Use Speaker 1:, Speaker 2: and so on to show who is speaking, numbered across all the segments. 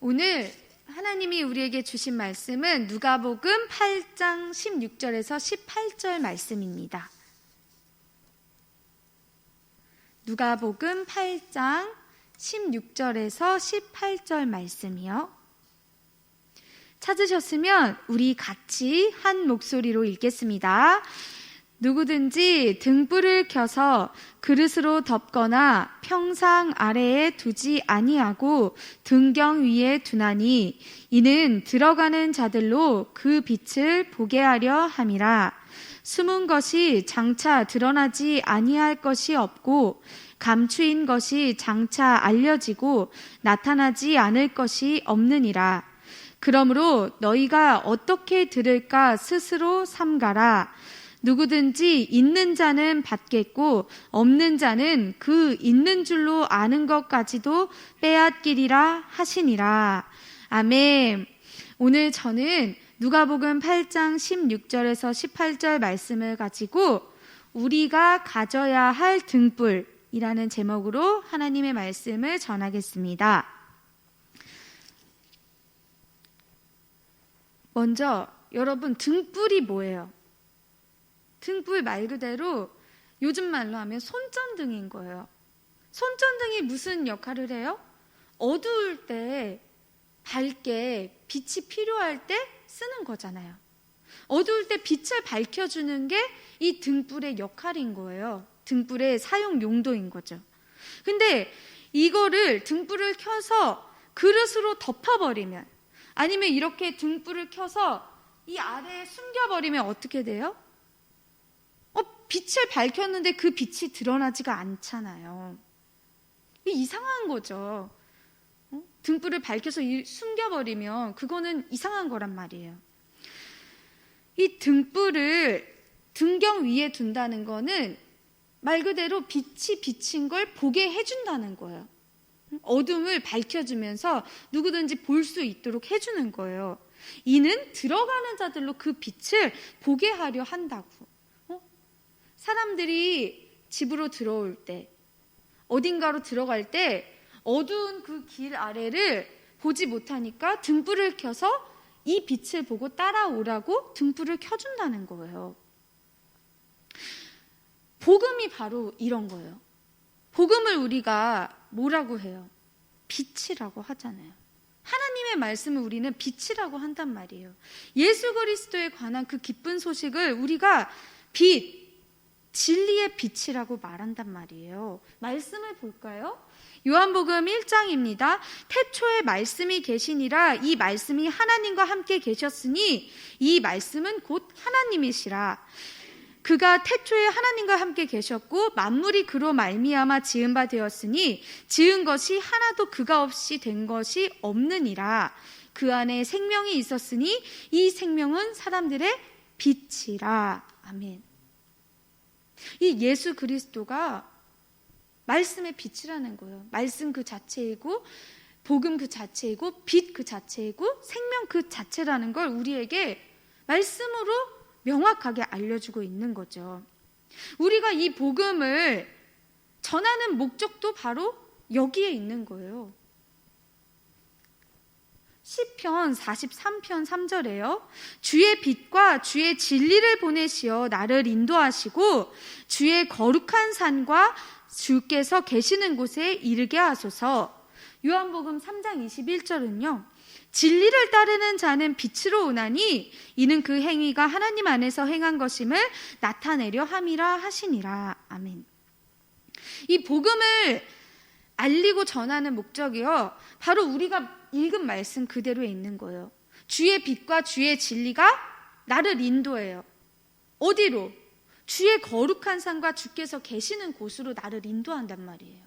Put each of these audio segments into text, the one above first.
Speaker 1: 오늘 하나님이 우리에게 주신 말씀은 누가복음 8장 16절에서 18절 말씀입니다. 누가복음 8장 16절에서 18절 말씀이요. 찾으셨으면 우리 같이 한 목소리로 읽겠습니다. 누구든지 등불을 켜서 그릇으로 덮거나 평상 아래에 두지 아니하고 등경 위에 두나니 이는 들어가는 자들로 그 빛을 보게 하려 함이라. 숨은 것이 장차 드러나지 아니할 것이 없고 감추인 것이 장차 알려지고 나타나지 않을 것이 없느니라. 그러므로 너희가 어떻게 들을까 스스로 삼가라. 누구든지 있는 자는 받겠고 없는 자는 그 있는 줄로 아는 것까지도 빼앗기리라 하시니라. 아멘. 오늘 저는 누가복음 8장 16절에서 18절 말씀을 가지고 우리가 가져야 할 등불이라는 제목으로 하나님의 말씀을 전하겠습니다. 먼저 여러분, 등불이 뭐예요? 등불 말 그대로 요즘 말로 하면 손전등인 거예요. 손전등이 무슨 역할을 해요? 어두울 때 밝게 빛이 필요할 때 쓰는 거잖아요. 어두울 때 빛을 밝혀주는 게 이 등불의 역할인 거예요. 등불의 사용 용도인 거죠. 근데 이거를 등불을 켜서 그릇으로 덮어버리면, 아니면 이렇게 등불을 켜서 이 아래에 숨겨버리면 어떻게 돼요? 빛을 밝혔는데 그 빛이 드러나지가 않잖아요. 이상한 거죠. 등불을 밝혀서 숨겨버리면 그거는 이상한 거란 말이에요. 이 등불을 등경 위에 둔다는 거는 말 그대로 빛이 비친 걸 보게 해준다는 거예요. 어둠을 밝혀주면서 누구든지 볼 수 있도록 해주는 거예요. 이는 들어가는 자들로 그 빛을 보게 하려 한다고. 사람들이 집으로 들어올 때, 어딘가로 들어갈 때 어두운 그 길 아래를 보지 못하니까 등불을 켜서 이 빛을 보고 따라오라고 등불을 켜준다는 거예요. 복음이 바로 이런 거예요. 복음을 우리가 뭐라고 해요? 빛이라고 하잖아요. 하나님의 말씀을 우리는 빛이라고 한단 말이에요. 예수 그리스도에 관한 그 기쁜 소식을 우리가 빛, 진리의 빛이라고 말한단 말이에요. 말씀을 볼까요? 요한복음 1장입니다. 태초에 말씀이 계시니라. 이 말씀이 하나님과 함께 계셨으니 이 말씀은 곧 하나님이시라. 그가 태초에 하나님과 함께 계셨고 만물이 그로 말미암아 지은 바 되었으니 지은 것이 하나도 그가 없이 된 것이 없느니라. 그 안에 생명이 있었으니 이 생명은 사람들의 빛이라. 아멘. 이 예수 그리스도가 말씀의 빛이라는 거예요. 말씀 그 자체이고 복음 그 자체이고 빛 그 자체이고 생명 그 자체라는 걸 우리에게 말씀으로 명확하게 알려주고 있는 거죠. 우리가 이 복음을 전하는 목적도 바로 여기에 있는 거예요. 시편 43편 3절에요. 주의 빛과 주의 진리를 보내시어 나를 인도하시고 주의 거룩한 산과 주께서 계시는 곳에 이르게 하소서. 요한복음 3장 21절은요. 진리를 따르는 자는 빛으로 오나니 이는 그 행위가 하나님 안에서 행한 것임을 나타내려 함이라 하시니라. 아멘. 이 복음을 알리고 전하는 목적이요. 바로 우리가 읽은 말씀 그대로에 있는 거예요. 주의 빛과 주의 진리가 나를 인도해요. 어디로? 주의 거룩한 산과 주께서 계시는 곳으로 나를 인도한단 말이에요.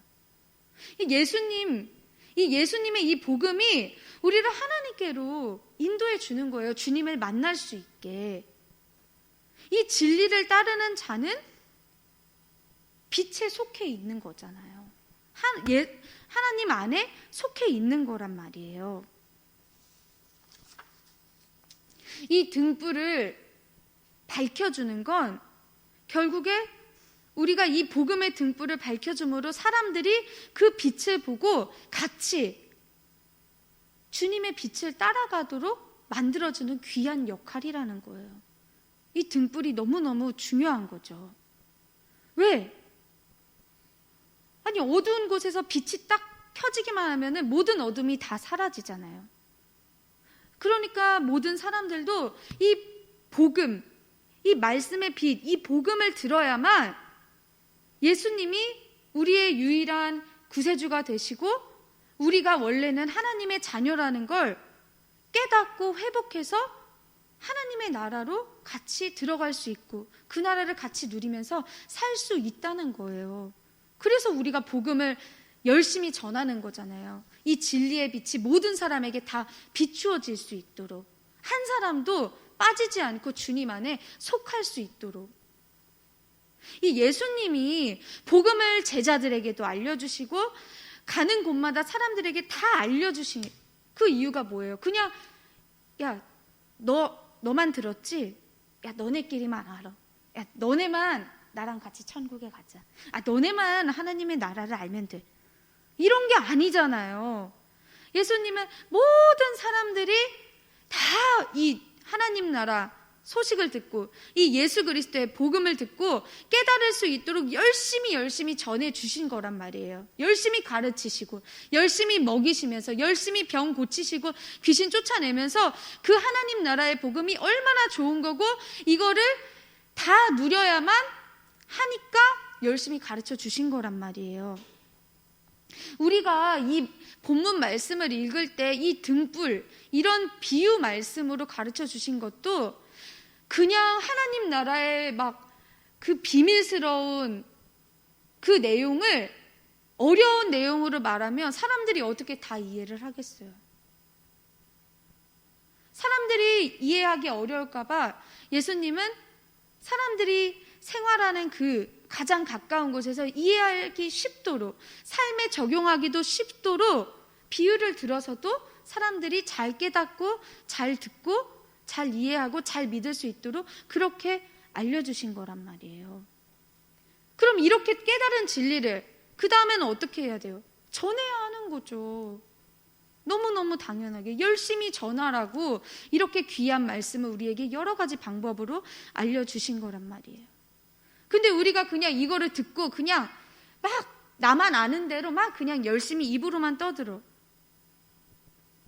Speaker 1: 이 예수님의 이 복음이 우리를 하나님께로 인도해 주는 거예요. 주님을 만날 수 있게. 이 진리를 따르는 자는 빛에 속해 있는 거잖아요. 하나님 안에 속해 있는 거란 말이에요. 이 등불을 밝혀주는 건 결국에 우리가 이 복음의 등불을 밝혀줌으로 사람들이 그 빛을 보고 같이 주님의 빛을 따라가도록 만들어주는 귀한 역할이라는 거예요. 이 등불이 너무너무 중요한 거죠. 왜? 아니, 어두운 곳에서 빛이 딱 켜지기만 하면은 모든 어둠이 다 사라지잖아요. 그러니까 모든 사람들도 이 복음, 이 말씀의 빛, 이 복음을 들어야만 예수님이 우리의 유일한 구세주가 되시고 우리가 원래는 하나님의 자녀라는 걸 깨닫고 회복해서 하나님의 나라로 같이 들어갈 수 있고 그 나라를 같이 누리면서 살 수 있다는 거예요. 그래서 우리가 복음을 열심히 전하는 거잖아요. 이 진리의 빛이 모든 사람에게 다 비추어질 수 있도록, 한 사람도 빠지지 않고 주님 안에 속할 수 있도록. 이 예수님이 복음을 제자들에게도 알려주시고 가는 곳마다 사람들에게 다 알려주신 그 이유가 뭐예요? 그냥 야, 너만 들었지? 야, 너네끼리만 알아. 야, 너네만 나랑 같이 천국에 가자. 너네만 하나님의 나라를 알면 돼. 이런 게 아니잖아요. 예수님은 모든 사람들이 다 이 하나님 나라 소식을 듣고 이 예수 그리스도의 복음을 듣고 깨달을 수 있도록 열심히 전해주신 거란 말이에요. 열심히 가르치시고 열심히 먹이시면서 열심히 병 고치시고 귀신 쫓아내면서 그 하나님 나라의 복음이 얼마나 좋은 거고 이거를 다 누려야만 하니까 열심히 가르쳐 주신 거란 말이에요. 우리가 이 본문 말씀을 읽을 때 이 등불, 이런 비유 말씀으로 가르쳐 주신 것도 그냥 하나님 나라의 막 그 비밀스러운 그 내용을 어려운 내용으로 말하면 사람들이 어떻게 다 이해를 하겠어요? 사람들이 이해하기 어려울까봐 예수님은 사람들이 생활하는 그 가장 가까운 곳에서 이해하기 쉽도록, 삶에 적용하기도 쉽도록 비유를 들어서도 사람들이 잘 깨닫고 잘 듣고 잘 이해하고 잘 믿을 수 있도록 그렇게 알려주신 거란 말이에요. 그럼 이렇게 깨달은 진리를 그 다음에는 어떻게 해야 돼요? 전해야 하는 거죠. 너무너무 당연하게 열심히 전하라고 이렇게 귀한 말씀을 우리에게 여러 가지 방법으로 알려주신 거란 말이에요. 근데 우리가 그냥 이거를 듣고 그냥 막 나만 아는 대로 막 그냥 열심히 입으로만 떠들어.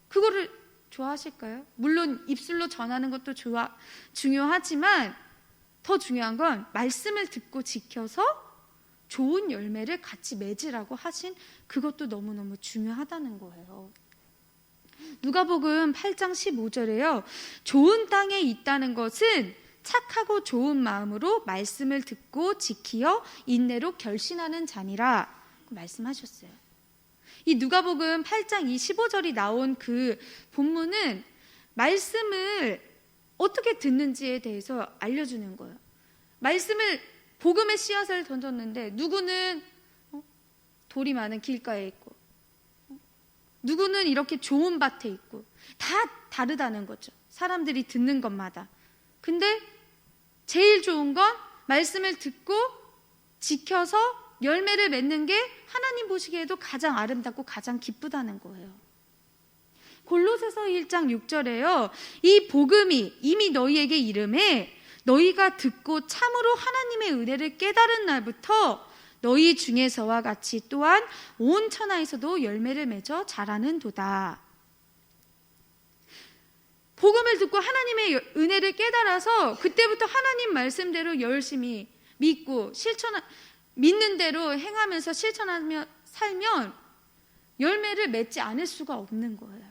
Speaker 1: 그거를 좋아하실까요? 물론 입술로 전하는 것도 중요하지만 더 중요한 건 말씀을 듣고 지켜서 좋은 열매를 같이 맺으라고 하신 그것도 너무너무 중요하다는 거예요. 누가복음 8장 15절에요. 좋은 땅에 있다는 것은 착하고 좋은 마음으로 말씀을 듣고 지키어 인내로 결신하는 자니라 말씀하셨어요. 이 누가복음 8장 이 15절이 나온 그 본문은 말씀을 어떻게 듣는지에 대해서 알려주는 거예요. 말씀을 복음의 씨앗을 던졌는데 누구는 돌이 많은 길가에 있고 누구는 이렇게 좋은 밭에 있고 다 다르다는 거죠. 사람들이 듣는 것마다. 근데 제일 좋은 건 말씀을 듣고 지켜서 열매를 맺는 게 하나님 보시기에도 가장 아름답고 가장 기쁘다는 거예요. 골로새서 1장 6절에요. 이 복음이 이미 너희에게 이름해 너희가 듣고 참으로 하나님의 은혜를 깨달은 날부터 너희 중에서와 같이 또한 온 천하에서도 열매를 맺어 자라는 도다. 복음을 듣고 하나님의 은혜를 깨달아서 그때부터 하나님 말씀대로 열심히 믿고 믿는 대로 행하면서 실천하며 살면 열매를 맺지 않을 수가 없는 거예요.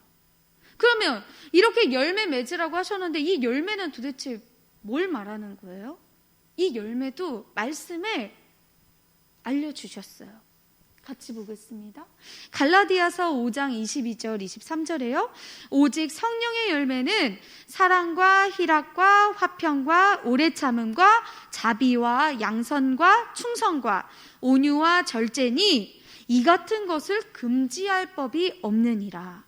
Speaker 1: 그러면 이렇게 열매 맺으라고 하셨는데 이 열매는 도대체 뭘 말하는 거예요? 이 열매도 말씀을 알려주셨어요. 같이 보겠습니다. 갈라디아서 5장 22절 23절에요. 오직 성령의 열매는 사랑과 희락과 화평과 오래 참음과 자비와 양선과 충성과 온유와 절제니 이 같은 것을 금지할 법이 없느니라.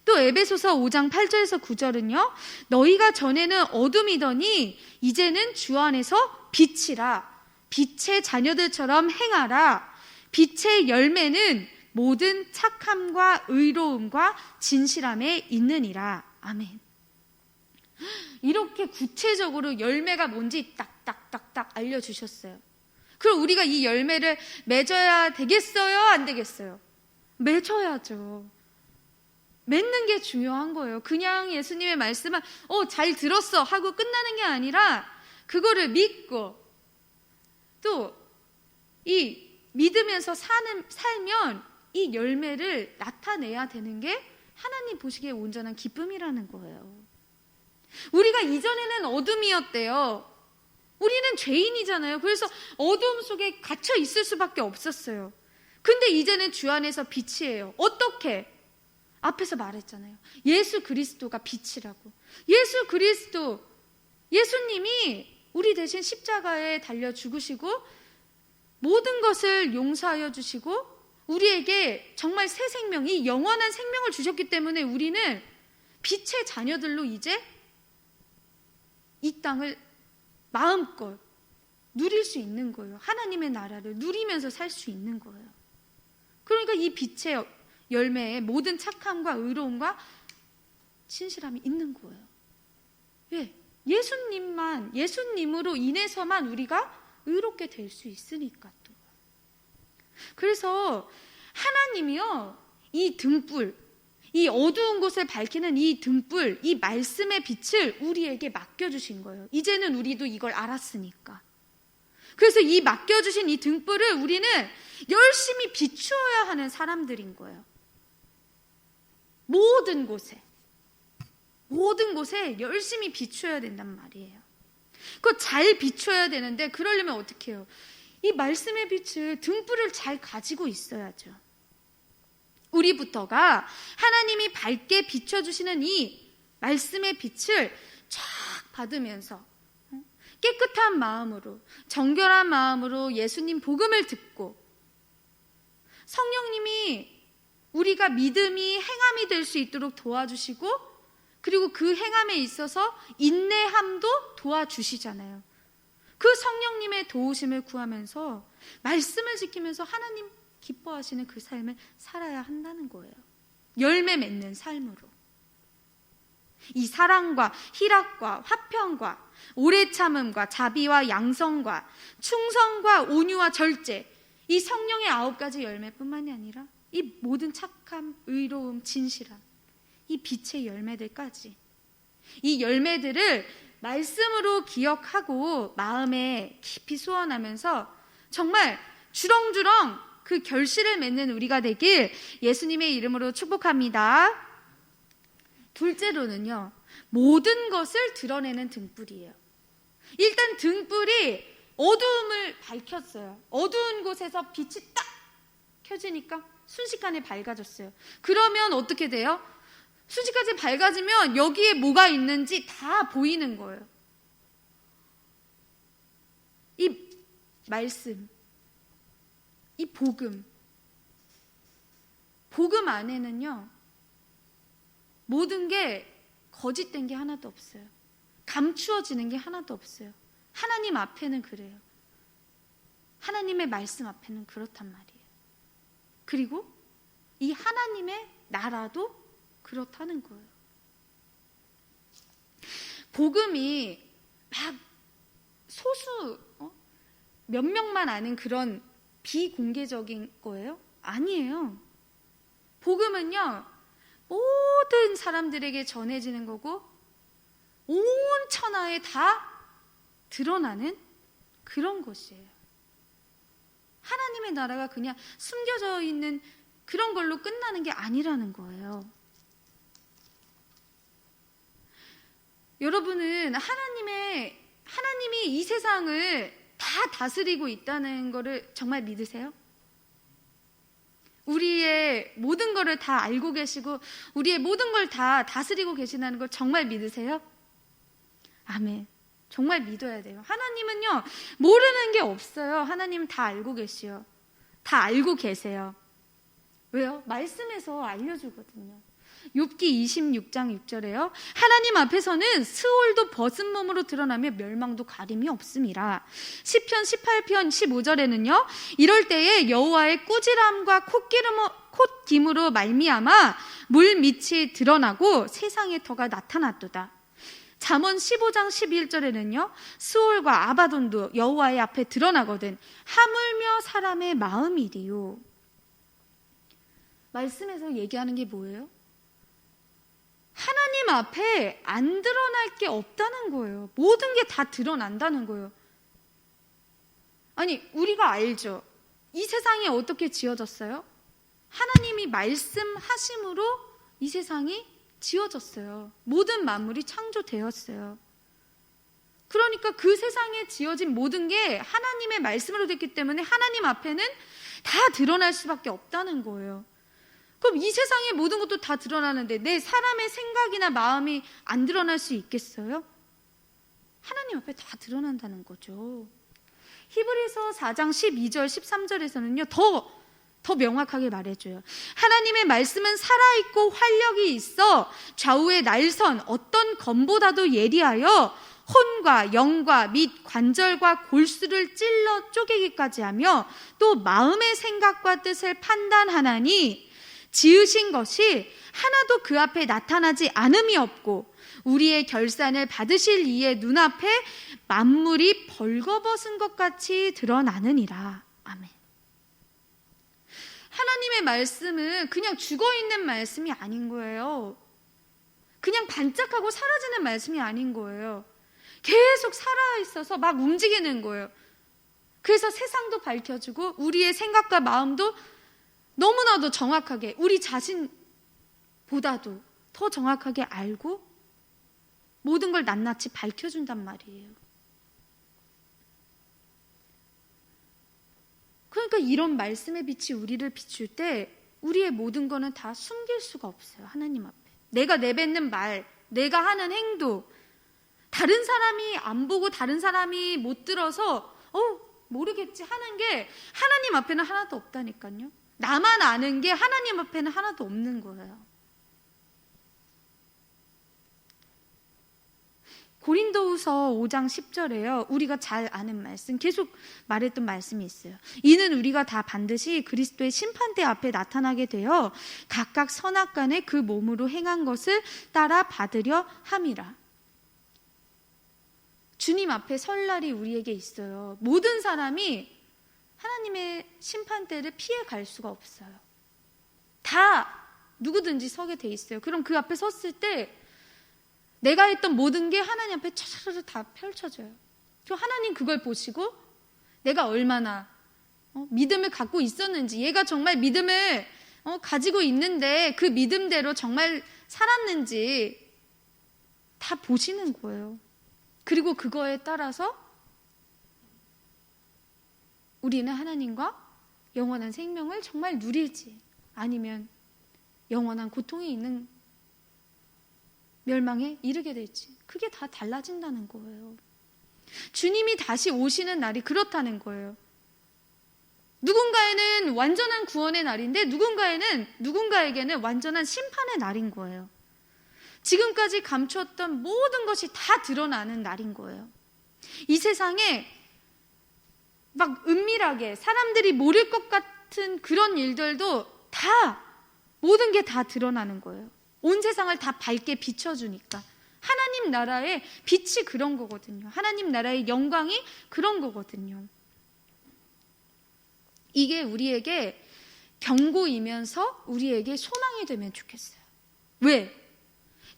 Speaker 1: 또 에베소서 5장 8절에서 9절은요. 너희가 전에는 어둠이더니 이제는 주 안에서 빛이라. 빛의 자녀들처럼 행하라. 빛의 열매는 모든 착함과 의로움과 진실함에 있느니라. 아멘. 이렇게 구체적으로 열매가 뭔지 딱딱딱딱 알려주셨어요. 그럼 우리가 이 열매를 맺어야 되겠어요? 안 되겠어요? 맺어야죠. 맺는 게 중요한 거예요. 그냥 예수님의 말씀을 잘 들었어 하고 끝나는 게 아니라 그거를 믿고 또 이 믿으면서 살면 이 열매를 나타내야 되는 게 하나님 보시기에 온전한 기쁨이라는 거예요. 우리가 이전에는 어둠이었대요. 우리는 죄인이잖아요. 그래서 어둠 속에 갇혀 있을 수밖에 없었어요. 근데 이제는 주 안에서 빛이에요. 어떻게? 앞에서 말했잖아요. 예수 그리스도가 빛이라고. 예수 그리스도, 예수님이 우리 대신 십자가에 달려 죽으시고 모든 것을 용서하여 주시고 우리에게 정말 새 생명, 이 영원한 생명을 주셨기 때문에 우리는 빛의 자녀들로 이제 이 땅을 마음껏 누릴 수 있는 거예요. 하나님의 나라를 누리면서 살 수 있는 거예요. 그러니까 이 빛의 열매에 모든 착함과 의로움과 진실함이 있는 거예요. 왜? 예수님으로 인해서만 우리가 의롭게 될 수 있으니까 또. 그래서 하나님이요, 이 등불, 이 어두운 곳을 밝히는 이 등불, 이 말씀의 빛을 우리에게 맡겨주신 거예요. 이제는 우리도 이걸 알았으니까. 그래서 이 맡겨주신 이 등불을 우리는 열심히 비추어야 하는 사람들인 거예요. 모든 곳에 열심히 비추어야 된단 말이에요. 그거 잘 비춰야 되는데 그러려면 어떻게 해요? 이 말씀의 빛을, 등불을 잘 가지고 있어야죠. 우리부터가 하나님이 밝게 비춰주시는 이 말씀의 빛을 쫙 받으면서 깨끗한 마음으로, 정결한 마음으로 예수님 복음을 듣고 성령님이 우리가 믿음이 행함이 될 수 있도록 도와주시고 그리고 그 행함에 있어서 인내함도 도와주시잖아요. 그 성령님의 도우심을 구하면서 말씀을 지키면서 하나님 기뻐하시는 그 삶을 살아야 한다는 거예요. 열매 맺는 삶으로. 이 사랑과 희락과 화평과 오래 참음과 자비와 양성과 충성과 온유와 절제, 이 성령의 9가지 열매뿐만이 아니라 이 모든 착함, 의로움, 진실함, 이 빛의 열매들까지, 이 열매들을 말씀으로 기억하고 마음에 깊이 수원하면서 정말 주렁주렁 그 결실을 맺는 우리가 되길 예수님의 이름으로 축복합니다. 둘째로는요, 모든 것을 드러내는 등불이에요. 일단 등불이 어두움을 밝혔어요. 어두운 곳에서 빛이 딱 켜지니까 순식간에 밝아졌어요. 그러면 어떻게 돼요? 순식간에 밝아지면 여기에 뭐가 있는지 다 보이는 거예요. 이 말씀, 이 복음 안에는요, 모든 게 거짓된 게 하나도 없어요. 감추어지는 게 하나도 없어요. 하나님 앞에는 그래요. 하나님의 말씀 앞에는 그렇단 말이에요. 그리고 이 하나님의 나라도 그렇다는 거예요. 복음이 막 소수 몇 명만 아는 그런 비공개적인 거예요? 아니에요. 복음은요, 모든 사람들에게 전해지는 거고 온 천하에 다 드러나는 그런 것이에요. 하나님의 나라가 그냥 숨겨져 있는 그런 걸로 끝나는 게 아니라는 거예요. 여러분은 하나님이 이 세상을 다 다스리고 있다는 거를 정말 믿으세요? 우리의 모든 거를 다 알고 계시고 우리의 모든 걸 다 다스리고 계시다는 걸 정말 믿으세요? 아멘. 정말 믿어야 돼요. 하나님은요, 모르는 게 없어요. 하나님은 다 알고 계시요. 다 알고 계세요. 왜요? 말씀에서 알려주거든요. 욥기 26장 6절에요. 하나님 앞에서는 스올도 벗은 몸으로 드러나며 멸망도 가림이 없음이라. 시편 18편 15절에는요. 이럴 때에 여호와의 꾸지람과 콧김으로 말미암아 물 밑이 드러나고 세상의 터가 나타났도다. 잠언 15장 11절에는요. 스올과 아바돈도 여호와의 앞에 드러나거든 하물며 사람의 마음이리요. 말씀에서 얘기하는 게 뭐예요? 하나님 앞에 안 드러날 게 없다는 거예요. 모든 게 다 드러난다는 거예요. 아니, 우리가 알죠. 이 세상이 어떻게 지어졌어요? 하나님이 말씀하심으로 이 세상이 지어졌어요. 모든 만물이 창조되었어요. 그러니까 그 세상에 지어진 모든 게 하나님의 말씀으로 됐기 때문에 하나님 앞에는 다 드러날 수밖에 없다는 거예요. 그럼 이 세상의 모든 것도 다 드러나는데 내 사람의 생각이나 마음이 안 드러날 수 있겠어요? 하나님 앞에 다 드러난다는 거죠. 히브리서 4장 12절 13절에서는요 더 명확하게 말해줘요. 하나님의 말씀은 살아있고 활력이 있어 좌우의 날선 어떤 검보다도 예리하여 혼과 영과 및 관절과 골수를 찔러 쪼개기까지 하며 또 마음의 생각과 뜻을 판단하나니 지으신 것이 하나도 그 앞에 나타나지 않음이 없고 우리의 결산을 받으실 이의 눈앞에 만물이 벌거벗은 것 같이 드러나느니라. 아멘. 하나님의 말씀은 그냥 죽어있는 말씀이 아닌 거예요. 그냥 반짝하고 사라지는 말씀이 아닌 거예요. 계속 살아있어서 막 움직이는 거예요. 그래서 세상도 밝혀주고 우리의 생각과 마음도 너무나도 정확하게 우리 자신보다도 더 정확하게 알고 모든 걸 낱낱이 밝혀준단 말이에요. 그러니까 이런 말씀의 빛이 우리를 비출 때 우리의 모든 거는 다 숨길 수가 없어요. 하나님 앞에. 내가 내뱉는 말, 내가 하는 행동, 다른 사람이 안 보고 다른 사람이 못 들어서 모르겠지 하는 게 하나님 앞에는 하나도 없다니까요. 나만 아는 게 하나님 앞에는 하나도 없는 거예요. 고린도후서 5장 10절에요. 우리가 잘 아는 말씀, 계속 말했던 말씀이 있어요. 이는 우리가 다 반드시 그리스도의 심판대 앞에 나타나게 되어 각각 선악간에 그 몸으로 행한 것을 따라 받으려 함이라. 주님 앞에 설 날이 우리에게 있어요. 모든 사람이 하나님의 심판대를 피해 갈 수가 없어요. 다 누구든지 서게 돼 있어요. 그럼 그 앞에 섰을 때 내가 했던 모든 게 하나님 앞에 차차차차 다 펼쳐져요. 그럼 하나님 그걸 보시고 내가 얼마나 믿음을 갖고 있었는지, 얘가 정말 믿음을 가지고 있는데 그 믿음대로 정말 살았는지 다 보시는 거예요. 그리고 그거에 따라서 우리는 하나님과 영원한 생명을 정말 누릴지 아니면 영원한 고통이 있는 멸망에 이르게 될지 그게 다 달라진다는 거예요. 주님이 다시 오시는 날이 그렇다는 거예요. 누군가에는 완전한 구원의 날인데 누군가에게는 완전한 심판의 날인 거예요. 지금까지 감추었던 모든 것이 다 드러나는 날인 거예요. 이 세상에 막 은밀하게 사람들이 모를 것 같은 그런 일들도 다 모든 게 다 드러나는 거예요. 온 세상을 다 밝게 비춰주니까. 하나님 나라의 빛이 그런 거거든요. 하나님 나라의 영광이 그런 거거든요. 이게 우리에게 경고이면서 우리에게 소망이 되면 좋겠어요. 왜?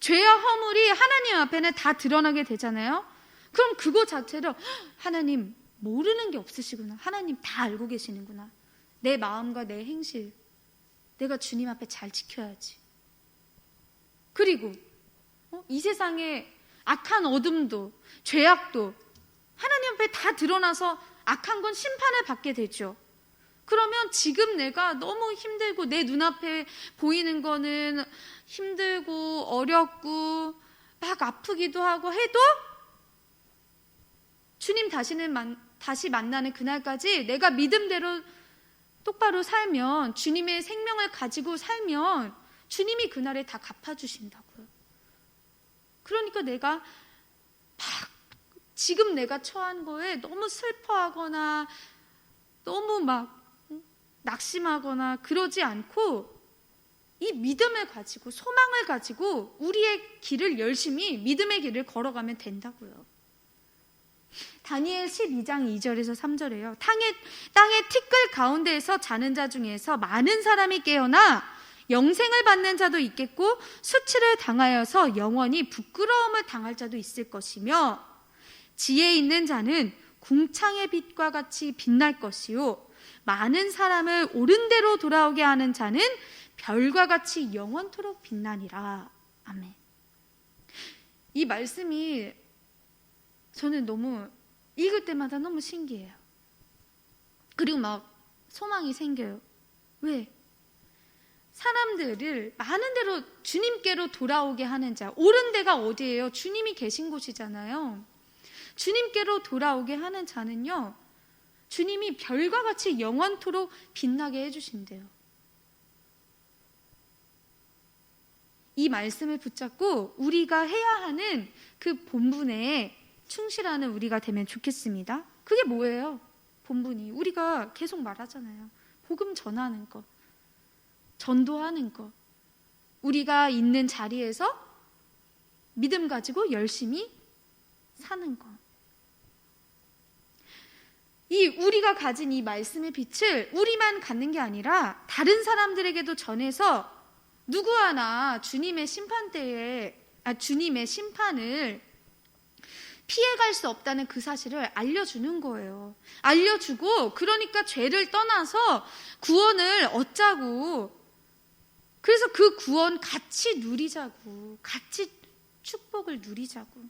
Speaker 1: 죄와 허물이 하나님 앞에는 다 드러나게 되잖아요. 그럼 그거 자체로 하나님 모르는 게 없으시구나. 하나님 다 알고 계시는구나. 내 마음과 내 행실 내가 주님 앞에 잘 지켜야지. 그리고 이 세상에 악한 어둠도 죄악도 하나님 앞에 다 드러나서 악한 건 심판을 받게 되죠. 그러면 지금 내가 너무 힘들고 내 눈앞에 보이는 거는 힘들고 어렵고 막 아프기도 하고 해도 주님 다시 만나는 그날까지 내가 믿음대로 똑바로 살면, 주님의 생명을 가지고 살면 주님이 그날에 다 갚아주신다고요. 그러니까 내가 지금 내가 처한 거에 너무 슬퍼하거나 너무 낙심하거나 그러지 않고 이 믿음을 가지고 소망을 가지고 우리의 길을 열심히 믿음의 길을 걸어가면 된다고요. 다니엘 12장 2절에서 3절에요. 땅의 티끌 가운데에서 자는 자 중에서 많은 사람이 깨어나 영생을 받는 자도 있겠고 수치를 당하여서 영원히 부끄러움을 당할 자도 있을 것이며 지혜 있는 자는 궁창의 빛과 같이 빛날 것이요 많은 사람을 옳은 대로 돌아오게 하는 자는 별과 같이 영원토록 빛나니라. 아멘. 이 말씀이 저는 너무 읽을 때마다 너무 신기해요. 그리고 소망이 생겨요. 왜? 사람들을 많은 대로 주님께로 돌아오게 하는 자. 옳은 데가 어디예요? 주님이 계신 곳이잖아요. 주님께로 돌아오게 하는 자는요, 주님이 별과 같이 영원토록 빛나게 해주신대요. 이 말씀을 붙잡고 우리가 해야 하는 그 본분에 충실하는 우리가 되면 좋겠습니다. 그게 뭐예요? 본분이 우리가 계속 말하잖아요. 복음 전하는 것, 전도하는 것, 우리가 있는 자리에서 믿음 가지고 열심히 사는 것. 우리가 가진 이 말씀의 빛을 우리만 갖는 게 아니라 다른 사람들에게도 전해서 누구 하나 주님의 심판을 피해갈 수 없다는 그 사실을 알려주는 거예요. 알려주고, 그러니까 죄를 떠나서 구원을 얻자고. 그래서 그 구원 같이 누리자고, 같이 축복을 누리자고,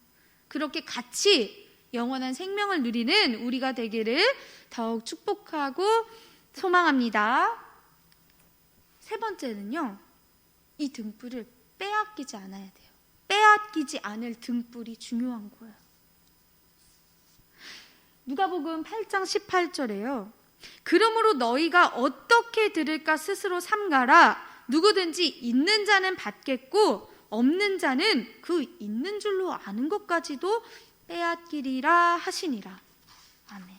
Speaker 1: 그렇게 같이 영원한 생명을 누리는 우리가 되기를 더욱 축복하고 소망합니다. 세 번째는요, 이 등불을 빼앗기지 않아야 돼요. 빼앗기지 않을 등불이 중요한 거예요. 누가복음 8장 18절에요. 그러므로 너희가 어떻게 들을까 스스로 삼가라. 누구든지 있는 자는 받겠고 없는 자는 그 있는 줄로 아는 것까지도 빼앗기리라 하시니라. 아멘.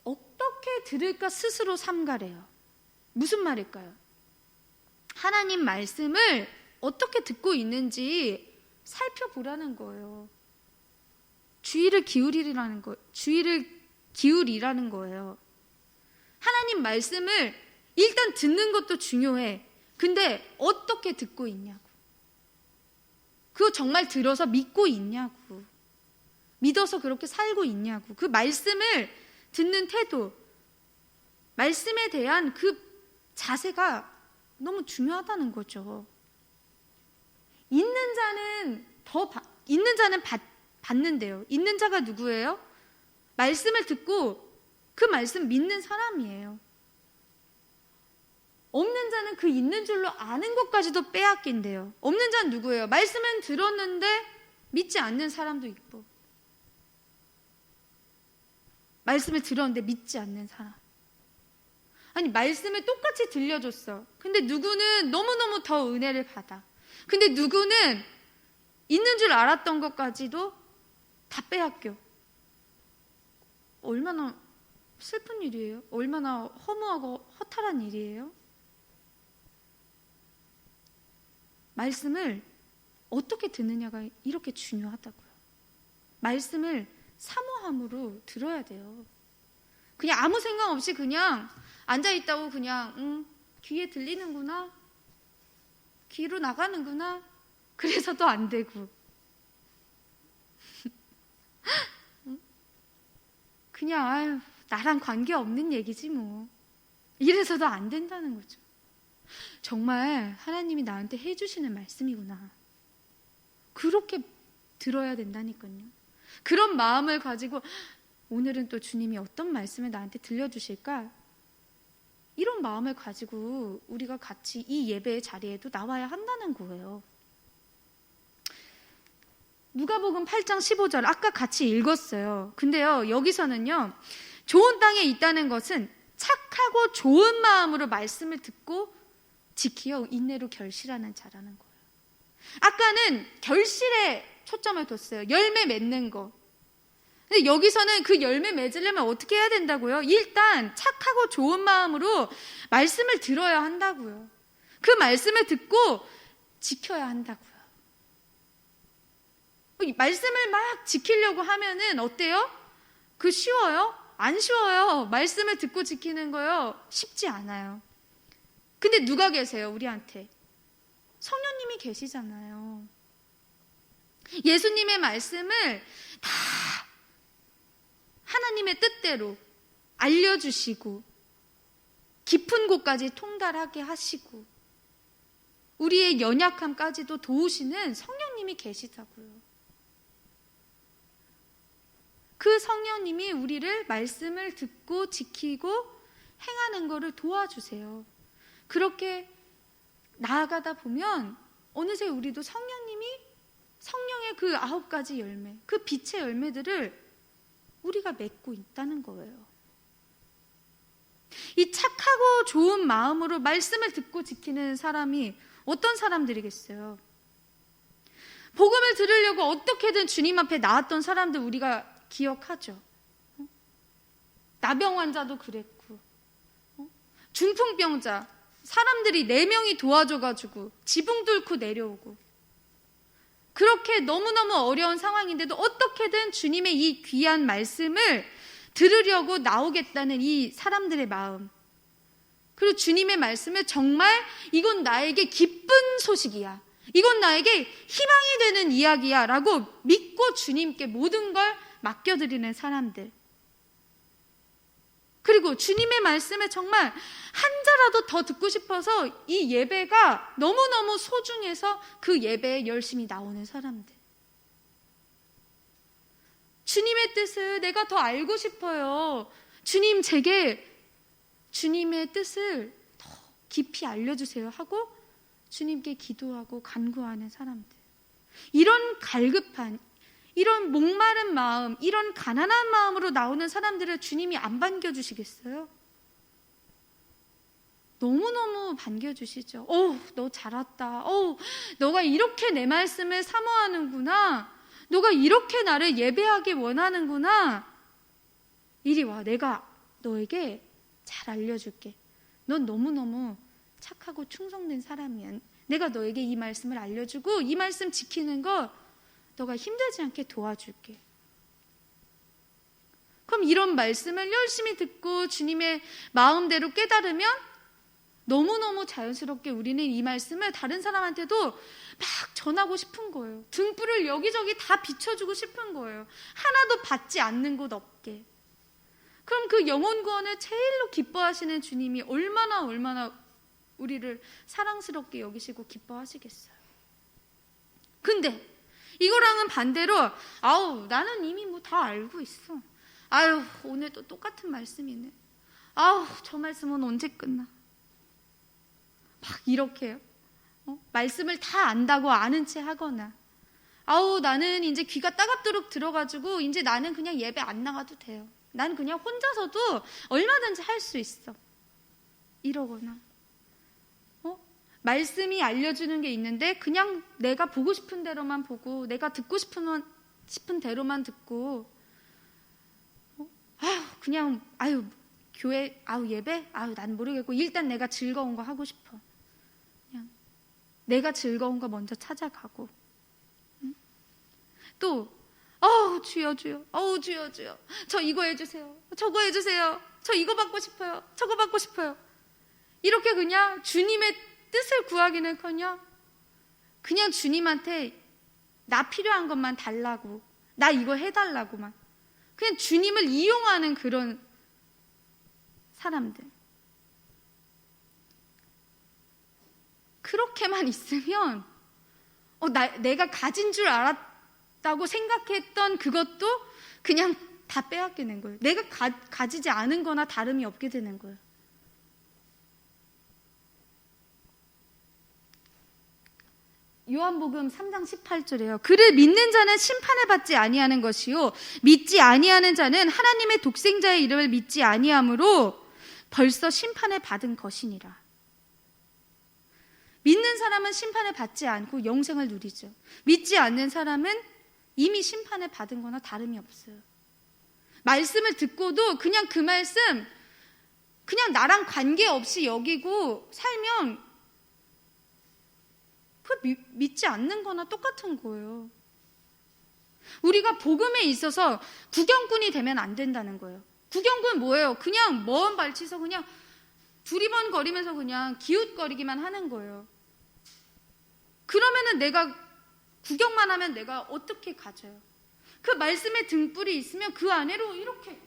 Speaker 1: 어떻게 들을까 스스로 삼가래요. 무슨 말일까요? 하나님 말씀을 어떻게 듣고 있는지 살펴보라는 거예요. 주의를 기울이라는 거예요. 하나님 말씀을 일단 듣는 것도 중요해. 근데 어떻게 듣고 있냐고. 그거 정말 들어서 믿고 있냐고. 믿어서 그렇게 살고 있냐고. 그 말씀을 듣는 태도, 말씀에 대한 그 자세가 너무 중요하다는 거죠. 있는 자는 받는데요. 있는 자가 누구예요? 말씀을 듣고 그 말씀 믿는 사람이에요. 없는 자는 그 있는 줄로 아는 것까지도 빼앗긴대요. 없는 자는 누구예요? 말씀은 들었는데 믿지 않는 사람도 있고, 말씀을 들었는데 믿지 않는 사람. 아니, 말씀을 똑같이 들려줬어. 근데 누구는 너무너무 더 은혜를 받아. 근데 누구는 있는 줄 알았던 것까지도 다 빼앗겨. 얼마나 슬픈 일이에요? 얼마나 허무하고 허탈한 일이에요? 말씀을 어떻게 듣느냐가 이렇게 중요하다고요. 말씀을 사모함으로 들어야 돼요. 그냥 아무 생각 없이 그냥 앉아있다고 그냥 귀에 들리는구나, 귀로 나가는구나, 그래서도 안 되고 그냥 나랑 관계없는 얘기지 뭐, 이래서도 안 된다는 거죠. 정말 하나님이 나한테 해주시는 말씀이구나, 그렇게 들어야 된다니까요. 그런 마음을 가지고 오늘은 또 주님이 어떤 말씀을 나한테 들려주실까, 이런 마음을 가지고 우리가 같이 이 예배의 자리에도 나와야 한다는 거예요. 누가복음 8장 15절 아까 같이 읽었어요. 근데요, 여기서는요, 좋은 땅에 있다는 것은 착하고 좋은 마음으로 말씀을 듣고 지키어 인내로 결실하는 자라는 거예요. 아까는 결실에 초점을 뒀어요. 열매 맺는 거. 근데 여기서는 그 열매 맺으려면 어떻게 해야 된다고요? 일단 착하고 좋은 마음으로 말씀을 들어야 한다고요. 그 말씀을 듣고 지켜야 한다고요. 말씀을 막 지키려고 하면은 어때요? 그 쉬워요? 안 쉬워요. 말씀을 듣고 지키는 거요. 쉽지 않아요. 근데 누가 계세요? 우리한테. 성령님이 계시잖아요. 예수님의 말씀을 다 하나님의 뜻대로 알려주시고 깊은 곳까지 통달하게 하시고 우리의 연약함까지도 도우시는 성령님이 계시다고요. 그 성령님이 우리를 말씀을 듣고 지키고 행하는 것을 도와주세요. 그렇게 나아가다 보면 어느새 우리도 성령의 그 9가지 열매, 그 빛의 열매들을 우리가 맺고 있다는 거예요. 이 착하고 좋은 마음으로 말씀을 듣고 지키는 사람이 어떤 사람들이겠어요? 복음을 들으려고 어떻게든 주님 앞에 나왔던 사람들 우리가 기억하죠. 나병 환자도 그랬고, 중풍병자 사람들이 4명이 도와줘가지고 지붕 뚫고 내려오고, 그렇게 너무너무 어려운 상황인데도 어떻게든 주님의 이 귀한 말씀을 들으려고 나오겠다는 이 사람들의 마음, 그리고 주님의 말씀을 정말 이건 나에게 기쁜 소식이야, 이건 나에게 희망이 되는 이야기야 라고 믿고 주님께 모든 걸 맡겨드리는 사람들, 그리고 주님의 말씀에 정말 한 자라도 더 듣고 싶어서 이 예배가 너무너무 소중해서 그 예배에 열심히 나오는 사람들, 주님의 뜻을 내가 더 알고 싶어요, 주님 제게 주님의 뜻을 더 깊이 알려주세요 하고 주님께 기도하고 간구하는 사람들, 이런 갈급한, 이런 목마른 마음, 이런 가난한 마음으로 나오는 사람들을 주님이 안 반겨주시겠어요? 너무너무 반겨주시죠. 너 잘 왔다. 너가 이렇게 내 말씀을 사모하는구나. 너가 이렇게 나를 예배하기 원하는구나. 이리 와, 내가 너에게 잘 알려줄게. 넌 너무너무 착하고 충성된 사람이야. 내가 너에게 이 말씀을 알려주고 이 말씀 지키는 거 너가 힘들지 않게 도와줄게. 그럼 이런 말씀을 열심히 듣고 주님의 마음대로 깨달으면 너무너무 자연스럽게 우리는 이 말씀을 다른 사람한테도 막 전하고 싶은 거예요. 등불을 여기저기 다 비춰주고 싶은 거예요. 하나도 받지 않는 곳 없게. 그럼 그 영혼 구원을 제일로 기뻐하시는 주님이 얼마나 우리를 사랑스럽게 여기시고 기뻐하시겠어요. 근데 이거랑은 반대로 나는 이미 뭐 다 알고 있어. 오늘 또 똑같은 말씀이네. 저 말씀은 언제 끝나? 막 이렇게요. 말씀을 다 안다고 아는 채 하거나, 나는 이제 귀가 따갑도록 들어가지고 이제 나는 그냥 예배 안 나가도 돼요. 난 그냥 혼자서도 얼마든지 할 수 있어. 이러거나, 말씀이 알려주는 게 있는데 그냥 내가 보고 싶은 대로만 보고 내가 듣고 싶은 대로만 듣고, 그냥 교회 예배 난 모르겠고 일단 내가 즐거운 거 하고 싶어. 그냥 내가 즐거운 거 먼저 찾아가고, 또 주여 주여, 주여 주여, 저 이거 해주세요, 저거 해주세요, 저 이거 받고 싶어요, 저거 받고 싶어요. 이렇게 그냥 주님의 뜻을 구하기는커녕 그냥 주님한테 나 필요한 것만 달라고, 나 이거 해달라고만, 그냥 주님을 이용하는 그런 사람들. 그렇게만 있으면 내가 가진 줄 알았다고 생각했던 그것도 그냥 다 빼앗기는 거예요. 내가 가지지 않은 거나 다름이 없게 되는 거예요. 요한복음 3장 18절에요. 그를 믿는 자는 심판을 받지 아니하는 것이요 믿지 아니하는 자는 하나님의 독생자의 이름을 믿지 아니하므로 벌써 심판을 받은 것이니라. 믿는 사람은 심판을 받지 않고 영생을 누리죠. 믿지 않는 사람은 이미 심판을 받은 거나 다름이 없어요. 말씀을 듣고도 그냥 그 말씀 그냥 나랑 관계없이 여기고 살면 믿지 않는 거나 똑같은 거예요. 우리가 복음에 있어서 구경꾼이 되면 안 된다는 거예요. 구경꾼은 뭐예요? 그냥 먼 발치서 그냥 두리번거리면서 그냥 기웃거리기만 하는 거예요. 그러면은 내가 구경만 하면 내가 어떻게 가져요? 그 말씀의 등불이 있으면 그 안으로 이렇게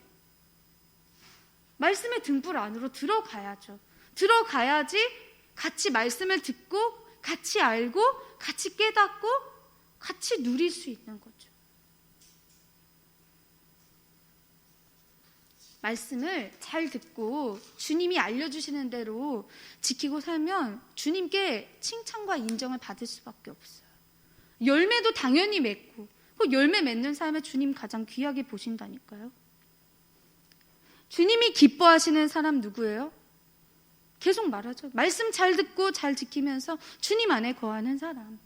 Speaker 1: 말씀의 등불 안으로 들어가야죠. 들어가야지 같이 말씀을 듣고 같이 알고 같이 깨닫고 같이 누릴 수 있는 거죠. 말씀을 잘 듣고 주님이 알려주시는 대로 지키고 살면 주님께 칭찬과 인정을 받을 수밖에 없어요. 열매도 당연히 맺고 그 열매 맺는 삶에 주님 가장 귀하게 보신다니까요. 주님이 기뻐하시는 사람 누구예요? 계속 말하죠. 말씀 잘 듣고 잘 지키면서 주님 안에 거하는 사람.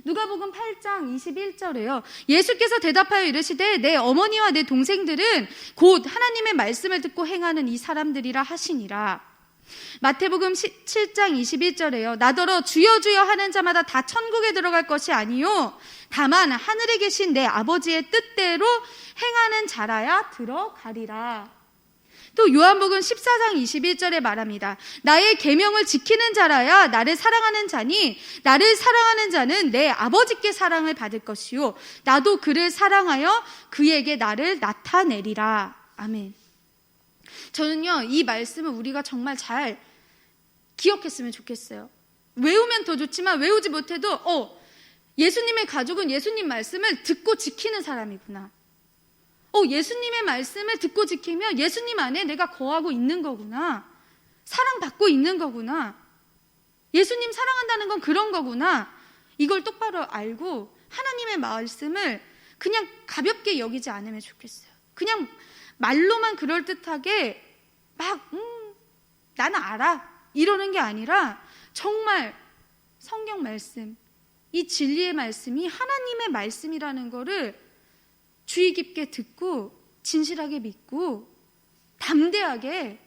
Speaker 1: 누가복음 8장 21절에요. 예수께서 대답하여 이르시되 내 어머니와 내 동생들은 곧 하나님의 말씀을 듣고 행하는 이 사람들이라 하시니라. 마태복음 7장 21절에요. 나더러 주여 주여 하는 자마다 다 천국에 들어갈 것이 아니요 다만 하늘에 계신 내 아버지의 뜻대로 행하는 자라야 들어가리라. 또 요한복음 14장 21절에 말합니다. 나의 계명을 지키는 자라야 나를 사랑하는 자니 나를 사랑하는 자는 내 아버지께 사랑을 받을 것이요 나도 그를 사랑하여 그에게 나를 나타내리라. 아멘. 저는요 이 말씀을 우리가 정말 잘 기억했으면 좋겠어요. 외우면 더 좋지만 외우지 못해도 예수님의 가족은 예수님 말씀을 듣고 지키는 사람이구나. 예수님의 말씀을 듣고 지키면 예수님 안에 내가 거하고 있는 거구나. 사랑받고 있는 거구나. 예수님 사랑한다는 건 그런 거구나. 이걸 똑바로 알고 하나님의 말씀을 그냥 가볍게 여기지 않으면 좋겠어요. 그냥 말로만 그럴듯하게 막 나는 알아 이러는 게 아니라 정말 성경 말씀, 이 진리의 말씀이 하나님의 말씀이라는 거를 주의 깊게 듣고 진실하게 믿고 담대하게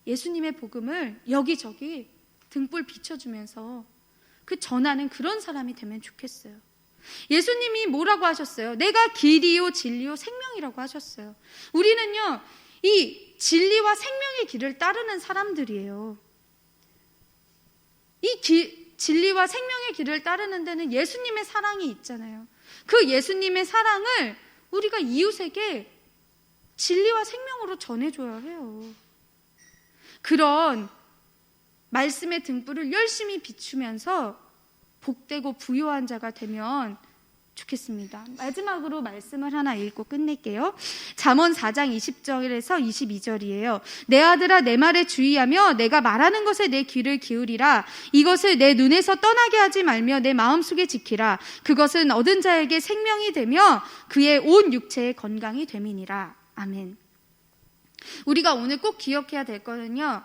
Speaker 1: 예수님의 복음을 여기저기 등불 비춰주면서 그 전하는 그런 사람이 되면 좋겠어요. 예수님이 뭐라고 하셨어요? 내가 길이요 진리요 생명이라고 하셨어요. 우리는요 이 진리와 생명의 길을 따르는 사람들이에요. 이 진리와 생명의 길을 따르는 데는 예수님의 사랑이 있잖아요. 그 예수님의 사랑을 우리가 이웃에게 진리와 생명으로 전해줘야 해요. 그런 말씀의 등불을 열심히 비추면서 복되고 부요한 자가 되면 좋겠습니다. 마지막으로 말씀을 하나 읽고 끝낼게요. 잠언 4장 20절에서 22절이에요. 내 아들아 내 말에 주의하며 내가 말하는 것에 내 귀를 기울이라. 이것을 내 눈에서 떠나게 하지 말며 내 마음속에 지키라. 그것은 얻은 자에게 생명이 되며 그의 온 육체의 건강이 됨이니라. 아멘. 우리가 오늘 꼭 기억해야 될 거는요.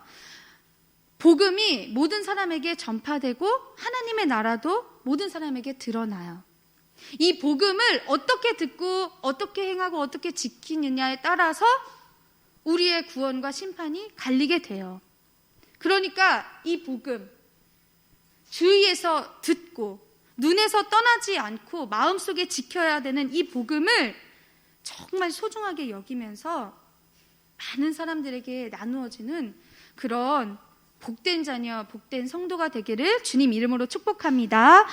Speaker 1: 복음이 모든 사람에게 전파되고 하나님의 나라도 모든 사람에게 드러나요. 이 복음을 어떻게 듣고 어떻게 행하고 어떻게 지키느냐에 따라서 우리의 구원과 심판이 갈리게 돼요. 그러니까 이 복음 주위에서 듣고 눈에서 떠나지 않고 마음속에 지켜야 되는 이 복음을 정말 소중하게 여기면서 많은 사람들에게 나누어지는 그런 복된 자녀, 복된 성도가 되기를 주님 이름으로 축복합니다.